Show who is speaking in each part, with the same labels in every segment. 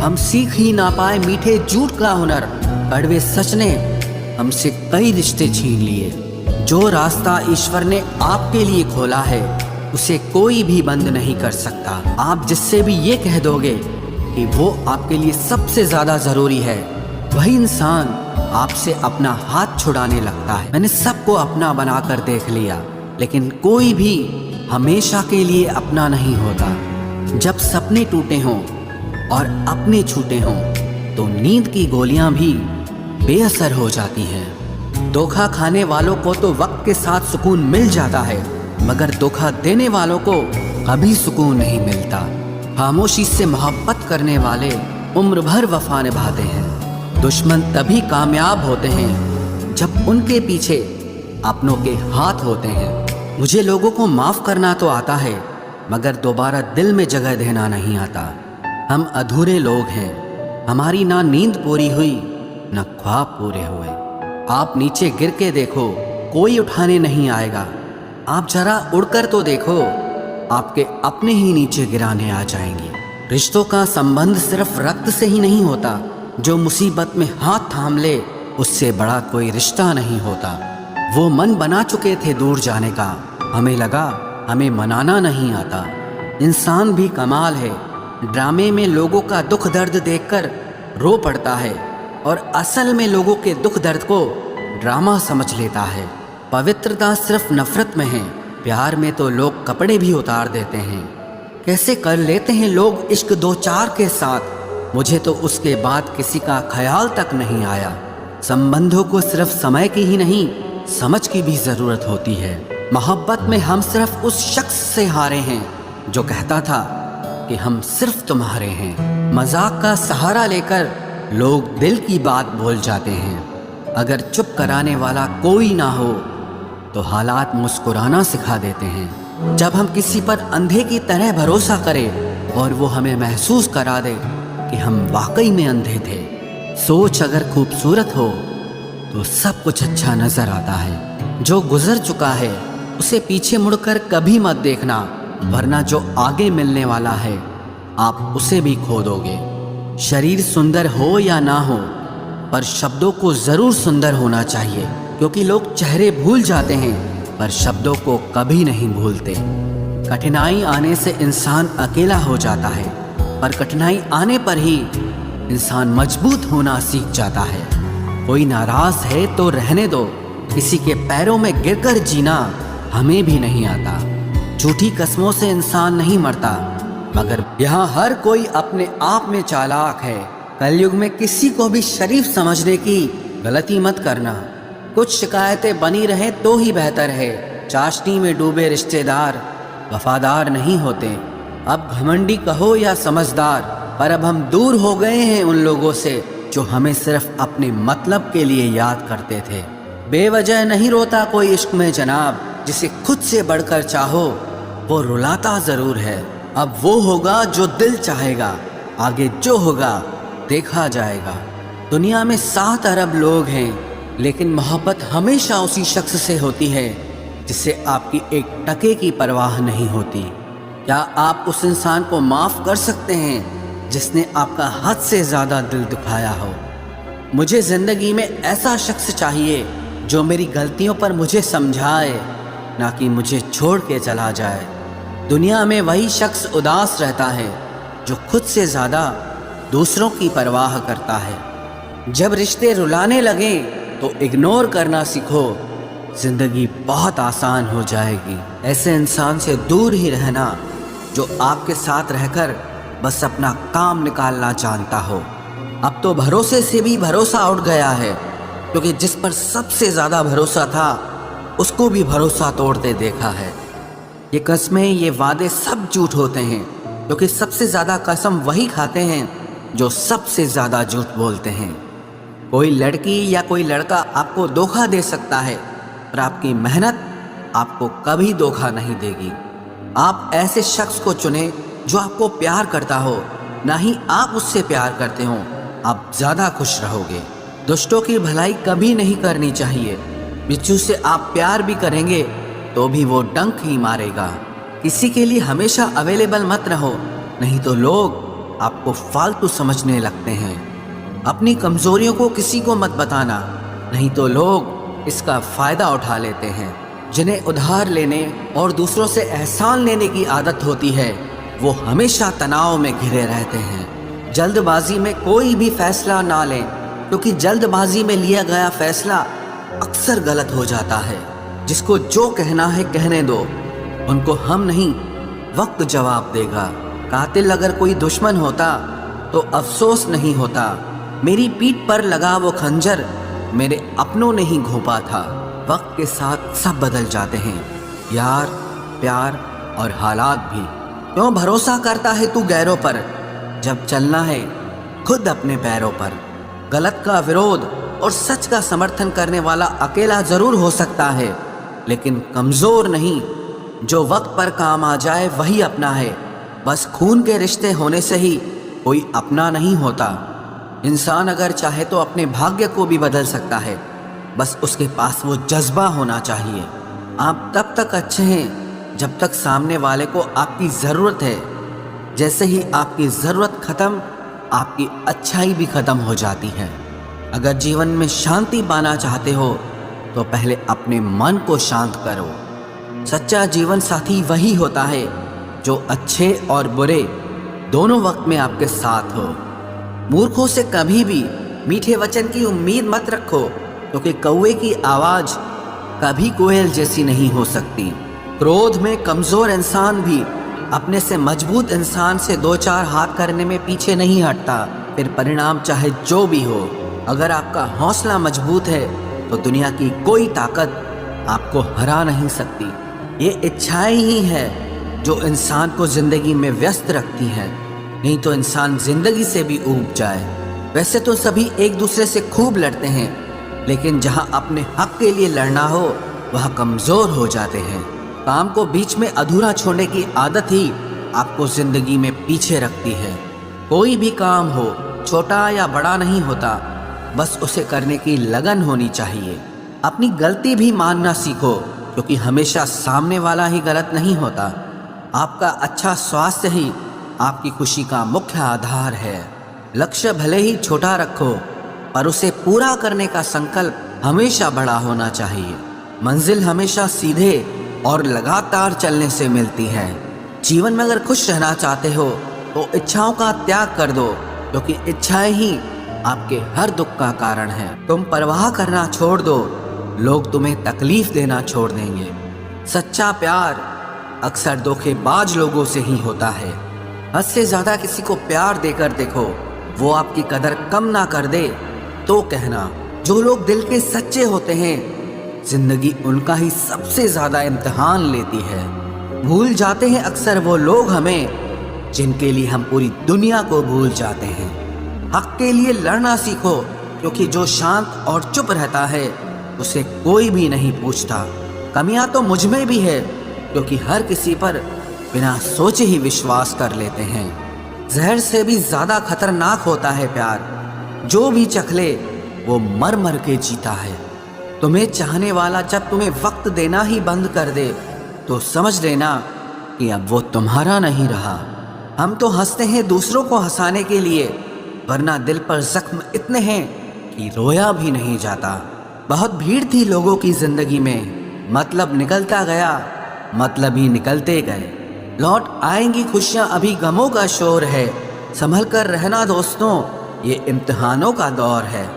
Speaker 1: हम सीख ही ना पाए मीठे झूठ का हुनर, कड़वे सच ने हमसे कई रिश्ते छीन लिए। जो रास्ता ईश्वर ने आपके लिए खोला है उसे कोई भी बंद नहीं कर सकता। आप जिससे भी ये कह दोगे कि वो आपके लिए सबसे ज्यादा जरूरी है, वही इंसान आपसे अपना हाथ छुड़ाने लगता है। मैंने सबको अपना बनाकर देख लिया, लेकिन कोई भी हमेशा के लिए अपना नहीं होता। जब सपने टूटे हों और अपने छूटे हों तो नींद की गोलियां भी बेअसर हो जाती हैं। धोखा खाने वालों को तो वक्त के साथ सुकून मिल जाता है, मगर धोखा देने वालों को कभी सुकून नहीं मिलता। खामोशी से मोहब्बत करने वाले उम्र भर वफा निभाते हैं। दुश्मन तभी कामयाब होते हैं जब उनके पीछे अपनों के हाथ होते हैं। मुझे लोगों को माफ करना तो आता है, मगर दोबारा दिल में जगह देना नहीं आता। हम अधूरे लोग हैं, हमारी ना नींद पूरी हुई न ख्वाब पूरे हुए। आप नीचे गिर के देखो, कोई उठाने नहीं आएगा। आप जरा उड़कर तो देखो, आपके अपने ही नीचे गिराने आ जाएंगे। रिश्तों का संबंध सिर्फ रक्त से ही नहीं होता। जो मुसीबत में हाथ थाम ले उससे बड़ा कोई रिश्ता नहीं होता। वो मन बना चुके थे दूर जाने का, हमें लगा हमें मनाना नहीं आता। इंसान भी कमाल है, ड्रामे में लोगों का दुख दर्द देखकर रो पड़ता है और असल में लोगों के दुख दर्द को ड्रामा समझ लेता है। पवित्रता सिर्फ नफरत में है, प्यार में तो लोग कपड़े भी उतार देते हैं। कैसे कर लेते हैं लोग इश्क दो चार के साथ, मुझे तो उसके बाद किसी का ख्याल तक नहीं आया। संबंधों को सिर्फ समय की ही नहीं, समझ की भी जरूरत होती है। मोहब्बत में हम सिर्फ उस शख्स से हारे हैं जो कहता था कि हम सिर्फ तुम्हारे हैं। मजाक का सहारा लेकर लोग दिल की बात भूल जाते हैं। अगर चुप कराने वाला कोई ना हो तो हालात मुस्कुराना सिखा देते हैं। जब हम किसी पर अंधे की तरह भरोसा करें और वो हमें महसूस करा दे कि हम वाकई में अंधे थे। सोच अगर खूबसूरत हो तो सब कुछ अच्छा नजर आता है। जो गुजर चुका है उसे पीछे मुड़कर कभी मत देखना, वरना जो आगे मिलने वाला है आप उसे भी खो दोगे। शरीर सुंदर हो या ना हो, पर शब्दों को जरूर सुंदर होना चाहिए, क्योंकि लोग चेहरे भूल जाते हैं पर शब्दों को कभी नहीं भूलते। कठिनाई आने से इंसान अकेला हो जाता है, पर कठिनाई आने पर ही इंसान मजबूत होना सीख जाता है। कोई नाराज है तो रहने दो, किसी के पैरों में गिरकर जीना हमें भी नहीं आता। झूठी कस्मों से इंसान नहीं मरता, मगर यहाँ हर कोई अपने आप में चालाक है। कलयुग में किसी को भी शरीफ समझने की गलती मत करना। कुछ शिकायतें बनी रहें तो ही बेहतर है। चाशनी में डूबे रिश्तेदार वफादार नहीं होते। अब घमंडी कहो या समझदार, पर अब हम दूर हो गए हैं उन लोगों से जो हमें सिर्फ अपने मतलब के लिए याद करते थे। बेवजह नहीं रोता कोई इश्क में जनाब, जिसे खुद से बढ़कर चाहो वो रुलाता जरूर है। अब वो होगा जो दिल चाहेगा, आगे जो होगा देखा जाएगा। दुनिया में 7 अरब लोग हैं, लेकिन मोहब्बत हमेशा उसी शख्स से होती है जिससे आपकी एक टके की परवाह नहीं होती। क्या आप उस इंसान को माफ़ कर सकते हैं जिसने आपका हद से ज़्यादा दिल दुखाया हो? मुझे ज़िंदगी में ऐसा शख्स चाहिए जो मेरी गलतियों पर मुझे समझाए, ना कि मुझे छोड़ के चला जाए। दुनिया में वही शख्स उदास रहता है जो खुद से ज़्यादा दूसरों की परवाह करता है। जब रिश्ते रुलाने लगें तो इग्नोर करना सीखो, जिंदगी बहुत आसान हो जाएगी। ऐसे इंसान से दूर ही रहना जो आपके साथ रहकर बस अपना काम निकालना जानता हो। अब तो भरोसे से भी भरोसा उठ गया है, क्योंकि जिस पर सबसे ज़्यादा भरोसा था उसको भी भरोसा तोड़ते देखा है। ये कस्में, ये वादे सब झूठ होते हैं, क्योंकि सबसे ज़्यादा कसम वही खाते हैं जो सबसे ज़्यादा झूठ बोलते हैं। कोई लड़की या कोई लड़का आपको धोखा दे सकता है, पर आपकी मेहनत आपको कभी धोखा नहीं देगी। आप ऐसे शख्स को चुने जो आपको प्यार करता हो, ना ही आप उससे प्यार करते हो। आप ज़्यादा खुश रहोगे। दुष्टों की भलाई कभी नहीं करनी चाहिए। बिच्छू से आप प्यार भी करेंगे तो भी वो डंक ही मारेगा। किसी के लिए हमेशा अवेलेबल मत रहो, नहीं तो लोग आपको फालतू समझने लगते हैं। अपनी कमजोरियों को किसी को मत बताना, नहीं तो लोग इसका फायदा उठा लेते हैं। जिन्हें उधार लेने और दूसरों से एहसान लेने की आदत होती है वो हमेशा तनाव में घिरे रहते हैं। जल्दबाजी में कोई भी फैसला ना लें, क्योंकि जल्दबाजी में लिया गया फैसला अक्सर गलत हो जाता है। जिसको जो कहना है कहने दो, उनको हम नहीं वक्त जवाब देगा। कातिल अगर कोई दुश्मन होता तो अफसोस नहीं होता। मेरी पीठ पर लगा वो खंजर मेरे अपनों ने ही घोंपा था। वक्त के साथ सब बदल जाते हैं, यार, प्यार और हालात भी। क्यों भरोसा करता है तू गैरों पर, जब चलना है खुद अपने पैरों पर। गलत का विरोध और सच का समर्थन करने वाला अकेला जरूर हो सकता है, लेकिन कमजोर नहीं। जो वक्त पर काम आ जाए वही अपना है। बस खून के रिश्ते होने से ही कोई अपना नहीं होता। इंसान अगर चाहे तो अपने भाग्य को भी बदल सकता है, बस उसके पास वो जज्बा होना चाहिए। आप तब तक अच्छे हैं जब तक सामने वाले को आपकी ज़रूरत है। जैसे ही आपकी ज़रूरत ख़त्म, आपकी अच्छाई भी ख़त्म हो जाती है। अगर जीवन में शांति पाना चाहते हो तो पहले अपने मन को शांत करो। सच्चा जीवन साथी वही होता है जो अच्छे और बुरे दोनों वक्त में आपके साथ हो। मूर्खों से कभी भी मीठे वचन की उम्मीद मत रखो, क्योंकि कौवे की आवाज़ कभी कोयल जैसी नहीं हो सकती। क्रोध में कमज़ोर इंसान भी अपने से मजबूत इंसान से दो चार हाथ करने में पीछे नहीं हटता, फिर परिणाम चाहे जो भी हो। अगर आपका हौसला मजबूत है तो दुनिया की कोई ताकत आपको हरा नहीं सकती। ये इच्छाएं ही है जो इंसान को जिंदगी में व्यस्त रखती है, नहीं तो इंसान जिंदगी से भी ऊब जाए। वैसे तो सभी एक दूसरे से खूब लड़ते हैं, लेकिन जहां अपने हक के लिए लड़ना हो वह कमज़ोर हो जाते हैं। काम को बीच में अधूरा छोड़ने की आदत ही आपको जिंदगी में पीछे रखती है। कोई भी काम हो, छोटा या बड़ा नहीं होता, बस उसे करने की लगन होनी चाहिए। अपनी गलती भी मानना सीखो, क्योंकि हमेशा सामने वाला ही गलत नहीं होता। आपका अच्छा स्वास्थ्य ही आपकी खुशी का मुख्य आधार है। लक्ष्य भले ही छोटा रखो, पर उसे पूरा करने का संकल्प हमेशा बड़ा होना चाहिए। मंजिल हमेशा सीधे और लगातार चलने से मिलती है। जीवन में अगर खुश रहना चाहते हो तो इच्छाओं का त्याग कर दो, क्योंकि इच्छाएं ही आपके हर दुख का कारण है। तुम परवाह करना छोड़ दो, लोग तुम्हें तकलीफ देना छोड़ देंगे। सच्चा प्यार अक्सर धोखेबाज लोगों से ही होता है। हद से ज़्यादा किसी को प्यार देकर देखो, वो आपकी कदर कम ना कर दे तो कहना। जो लोग दिल के सच्चे होते हैं, जिंदगी उनका ही सबसे ज़्यादा इम्तिहान लेती है। भूल जाते हैं अक्सर वो लोग हमें जिनके लिए हम पूरी दुनिया को भूल जाते हैं। हक के लिए लड़ना सीखो, क्योंकि जो शांत और चुप रहता है उसे कोई भी नहीं पूछता। कमियां तो मुझ में भी है, क्योंकि हर किसी पर बिना सोचे ही विश्वास कर लेते हैं। जहर से भी ज़्यादा खतरनाक होता है प्यार। जो भी चख ले वो मर मर के जीता है। तुम्हें चाहने वाला जब तुम्हें वक्त देना ही बंद कर दे तो समझ लेना कि अब वो तुम्हारा नहीं रहा। हम तो हंसते हैं दूसरों को हंसाने के लिए, वरना दिल पर जख्म इतने हैं कि रोया भी नहीं जाता। बहुत भीड़ थी लोगों की जिंदगी में, मतलब निकलता गया, मतलब ही निकलते गए। लौट आएंगी खुशियाँ, अभी गमों का शोर है। संभल कर रहना दोस्तों, ये इम्तिहानों का दौर है।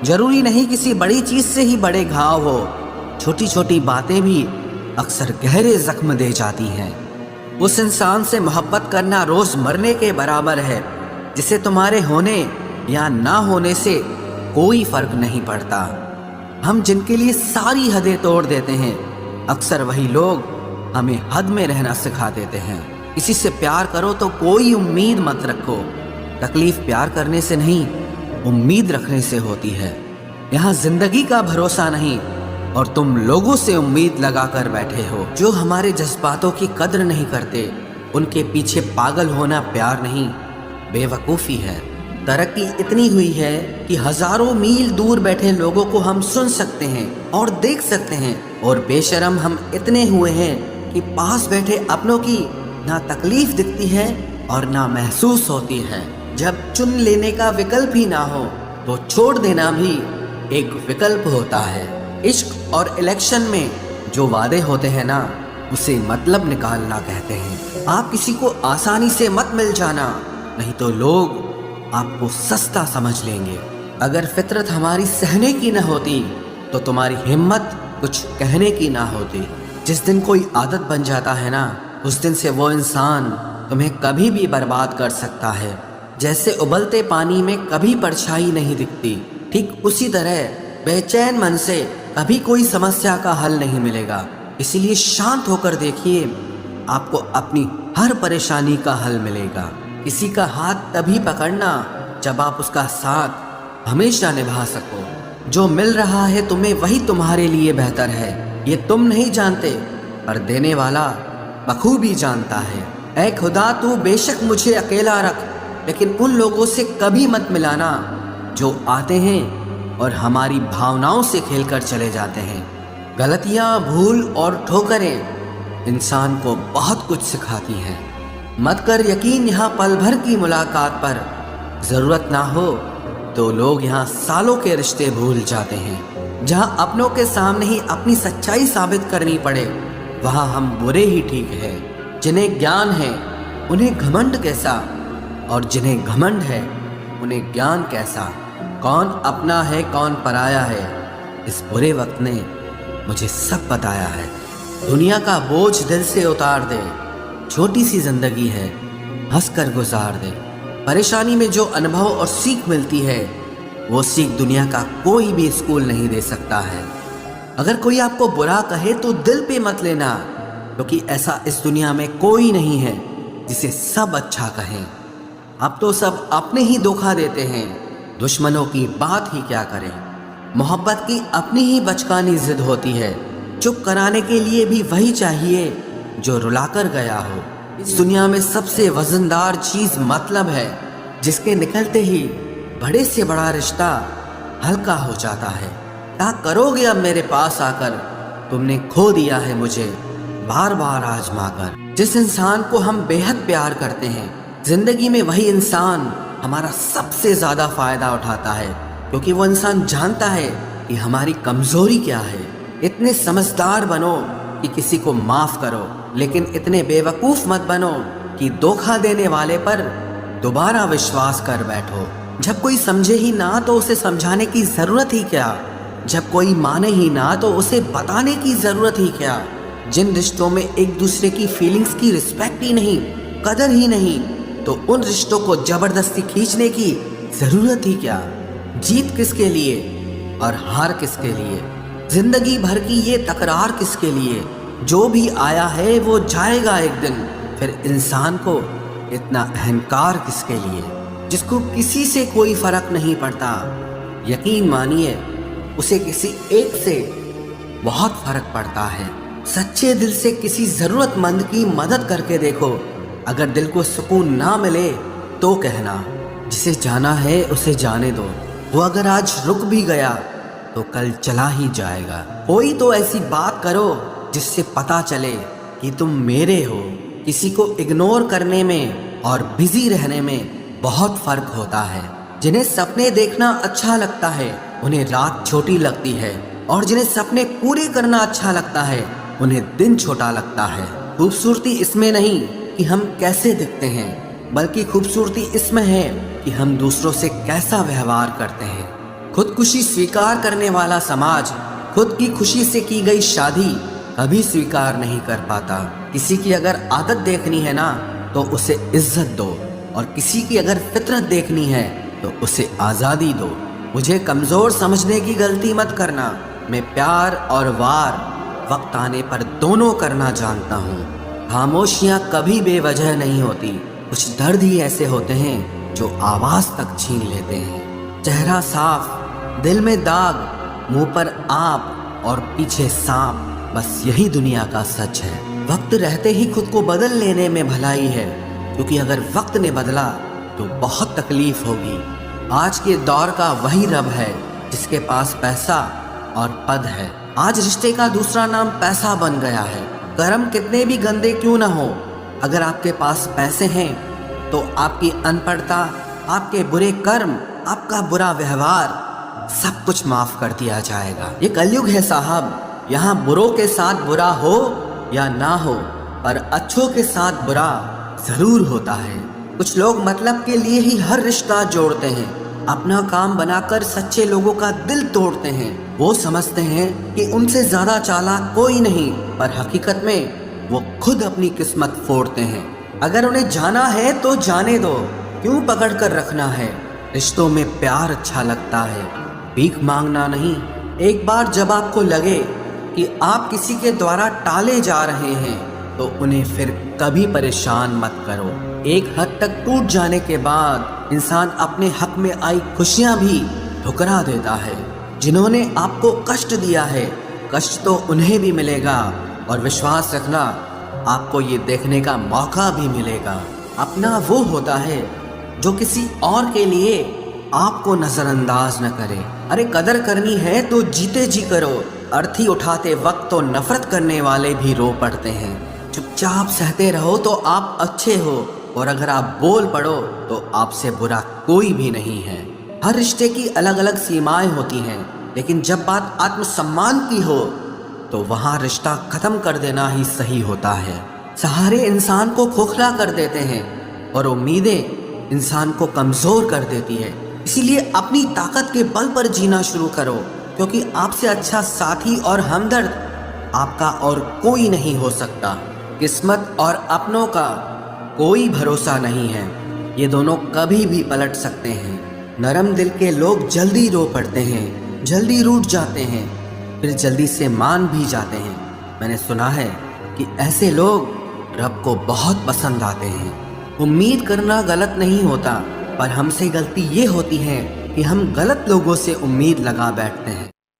Speaker 1: जरूरी नहीं किसी बड़ी चीज़ से ही बड़े घाव हो, छोटी छोटी बातें भी अक्सर गहरे जख्म दे जाती हैं। उस इंसान से मोहब्बत करना रोज़ मरने के बराबर है, जिसे तुम्हारे होने या ना होने से कोई फर्क नहीं पड़ता। हम जिनके लिए सारी हदें तोड़ देते हैं, अक्सर वही लोग हमें हद में रहना सिखा देते हैं। किसी से प्यार करो तो कोई उम्मीद मत रखो। तकलीफ प्यार करने से नहीं, उम्मीद रखने से होती है। यहाँ जिंदगी का भरोसा नहीं और तुम लोगों से उम्मीद लगा कर बैठे हो। जो हमारे जज्बातों की कद्र नहीं करते, उनके पीछे पागल होना प्यार नहीं, बेवकूफ़ी है। तरक्की इतनी हुई है कि हजारों मील दूर बैठे लोगों को हम सुन सकते हैं और देख सकते हैं, और बेशरम हम इतने हुए हैं कि पास बैठे अपनों की ना तकलीफ दिखती है और ना महसूस होती है। जब चुन लेने का विकल्प ही ना हो तो छोड़ देना भी एक विकल्प होता है। इश्क और इलेक्शन में जो वादे होते हैं ना, उसे मतलब निकालना कहते हैं। आप किसी को आसानी से मत मिल जाना, नहीं तो लोग आपको सस्ता समझ लेंगे। अगर फितरत हमारी सहने की न होती तो तुम्हारी हिम्मत कुछ कहने की ना होती। जिस दिन कोई आदत बन जाता है ना, उस दिन से वो इंसान तुम्हें कभी भी बर्बाद कर सकता है। जैसे उबलते पानी में कभी परछाई नहीं दिखती, ठीक उसी तरह बेचैन मन से कभी कोई समस्या का हल नहीं मिलेगा। इसीलिए शांत होकर देखिए, आपको अपनी हर परेशानी का हल मिलेगा। किसी का हाथ तभी पकड़ना जब आप उसका साथ हमेशा निभा सको। जो मिल रहा है तुम्हें वही तुम्हारे लिए बेहतर है, ये तुम नहीं जानते पर देने वाला बखूबी जानता है। ऐ खुदा, तू बेशक मुझे अकेला रख, लेकिन उन लोगों से कभी मत मिलाना जो आते हैं और हमारी भावनाओं से खेलकर चले जाते हैं। गलतियाँ, भूल और ठोकरें इंसान को बहुत कुछ सिखाती हैं। मत कर यकीन यहाँ पल भर की मुलाकात पर, ज़रूरत ना हो तो लोग यहाँ सालों के रिश्ते भूल जाते हैं। जहाँ अपनों के सामने ही अपनी सच्चाई साबित करनी पड़े, वहाँ हम बुरे ही ठीक है। जिन्हें ज्ञान है उन्हें घमंड कैसा, और जिन्हें घमंड है उन्हें ज्ञान कैसा। कौन अपना है कौन पराया है, इस बुरे वक्त ने मुझे सब बताया है। दुनिया का बोझ दिल से उतार दे, छोटी सी जिंदगी है, हंस कर गुजार दे। परेशानी में जो अनुभव और सीख मिलती है, वो सीख दुनिया का कोई भी स्कूल नहीं दे सकता है। अगर कोई आपको बुरा कहे तो दिल पे मत लेना, क्योंकि ऐसा इस दुनिया में कोई नहीं है जिसे सब अच्छा कहें। अब तो सब अपने ही धोखा देते हैं, दुश्मनों की बात ही क्या करें। मोहब्बत की अपनी ही बचकानी जिद होती है, चुप कराने के लिए भी वही चाहिए जो रुलाकर गया हो। इस दुनिया में सबसे वजनदार चीज मतलब है, जिसके निकलते ही बड़े से बड़ा रिश्ता हल्का हो जाता है। क्या करोगे अब मेरे पास आकर, तुमने खो दिया है मुझे बार बार आजमा कर। जिस इंसान को हम बेहद प्यार करते हैं, जिंदगी में वही इंसान हमारा सबसे ज्यादा फायदा उठाता है, क्योंकि वो इंसान जानता है कि हमारी कमजोरी क्या है। इतने समझदार बनो कि किसी को माफ करो, लेकिन इतने बेवकूफ मत बनो कि धोखा देने वाले पर दोबारा विश्वास कर बैठो। जब कोई समझे ही ना तो उसे समझाने की जरूरत ही क्या, जब कोई माने ही ना तो उसे बताने की जरूरत ही क्या। जिन रिश्तों में एक दूसरे की फीलिंग्स की रिस्पेक्ट ही नहीं, कदर ही नहीं, तो उन रिश्तों को जबरदस्ती खींचने की जरूरत ही क्या। जीत किसके लिए और हार किसके लिए, जिंदगी भर की ये तकरार किसके लिए। जो भी आया है वो जाएगा एक दिन, फिर इंसान को इतना अहंकार किसके लिए, जिसको किसी से कोई फर्क नहीं पड़ता। यकीन मानिए, उसे किसी एक से बहुत फर्क पड़ता है। सच्चे दिल से किसी जरूरतमंद की मदद करके देखो, अगर दिल को सुकून ना मिले तो कहना, जिसे जाना है उसे जाने दो। वो अगर आज रुक भी गया तो कल चला ही जाएगा। कोई तो ऐसी बात करो जिससे पता चले कि तुम मेरे हो। किसी को इग्नोर करने में और बिजी रहने में बहुत फर्क होता है। जिन्हें सपने देखना अच्छा लगता है उन्हें रात छोटी लगती है, और जिन्हें सपने पूरे करना अच्छा लगता है उन्हें दिन छोटा लगता है। खूबसूरती इसमें नहीं कि हम कैसे दिखते हैं, बल्कि खूबसूरती इसमें है कि हम दूसरों से कैसा व्यवहार करते हैं। खुदकुशी स्वीकार करने वाला समाज खुद की खुशी से की गई शादी कभी स्वीकार नहीं कर पाता। किसी की अगर आदत देखनी है ना तो उसे इज्जत दो, और किसी की अगर फितरत देखनी है तो उसे आज़ादी दो। मुझे कमज़ोर समझने की गलती मत करना। मैं प्यार और वार वक्त आने पर दोनों करना जानता हूँ। खामोशियाँ कभी बेवजह नहीं होती। कुछ दर्द ही ऐसे होते हैं जो आवाज़ तक छीन लेते हैं। चेहरा साफ, दिल में दाग, मुंह पर आप और पीछे सांप, बस यही दुनिया का सच है। वक्त रहते ही खुद को बदल लेने में भलाई है, क्योंकि अगर वक्त ने बदला तो बहुत तकलीफ होगी। आज के दौर का वही रब है जिसके पास पैसा और पद है। आज रिश्ते का दूसरा नाम पैसा बन गया है। कर्म कितने भी गंदे क्यों ना हो, अगर आपके पास पैसे हैं तो आपकी अनपढ़ता, आपके बुरे कर्म, आपका बुरा व्यवहार सब कुछ माफ कर दिया जाएगा। ये कलयुग है साहब, यहाँ बुरों के साथ बुरा हो या ना हो, पर अच्छों के साथ बुरा जरूर होता है। कुछ लोग मतलब के लिए ही हर रिश्ता जोड़ते हैं, अपना काम बनाकर सच्चे लोगों का दिल तोड़ते हैं। वो समझते हैं कि उनसे ज्यादा चालाक कोई नहीं, पर हकीकत में वो खुद अपनी किस्मत फोड़ते हैं। अगर उन्हें जाना है तो जाने दो, क्यों पकड़ कर रखना है। रिश्तों में प्यार अच्छा लगता है, भीख मांगना नहीं। एक बार जब आपको लगे कि आप किसी के द्वारा टाले जा रहे हैं तो उन्हें फिर कभी परेशान मत करो। एक हद तक टूट जाने के बाद इंसान अपने हक में आई खुशियां भी ठुकरा देता है। जिन्होंने आपको कष्ट दिया है, कष्ट तो उन्हें भी मिलेगा, और विश्वास रखना आपको ये देखने का मौका भी मिलेगा। अपना वो होता है जो किसी और के लिए आपको नजरअंदाज न करे। अरे कदर करनी है तो जीते जी करो। अर्थी उठाते वक्त तो नफरत करने वाले भी रो पड़ते हैं। चुपचाप सहते रहो तो आप अच्छे हो, और अगर आप बोल पड़ो तो आपसे बुरा कोई भी नहीं है। हर रिश्ते की अलग अलग सीमाएं होती हैं, लेकिन जब बात आत्मसम्मान की हो तो वहाँ रिश्ता खत्म कर देना ही सही होता है। सहारे इंसान को खोखला कर देते हैं और उम्मीदें इंसान को कमजोर कर देती है। इसीलिए अपनी ताकत के बल पर जीना शुरू करो, क्योंकि आपसे अच्छा साथी और हमदर्द आपका और कोई नहीं हो सकता। किस्मत और अपनों का कोई भरोसा नहीं है, ये दोनों कभी भी पलट सकते हैं। नरम दिल के लोग जल्दी रो पड़ते हैं, जल्दी रूठ जाते हैं, फिर जल्दी से मान भी जाते हैं। मैंने सुना है कि ऐसे लोग रब को बहुत पसंद आते हैं। उम्मीद करना गलत नहीं होता, पर हमसे गलती ये होती है कि हम गलत लोगों से उम्मीद लगा बैठते हैं।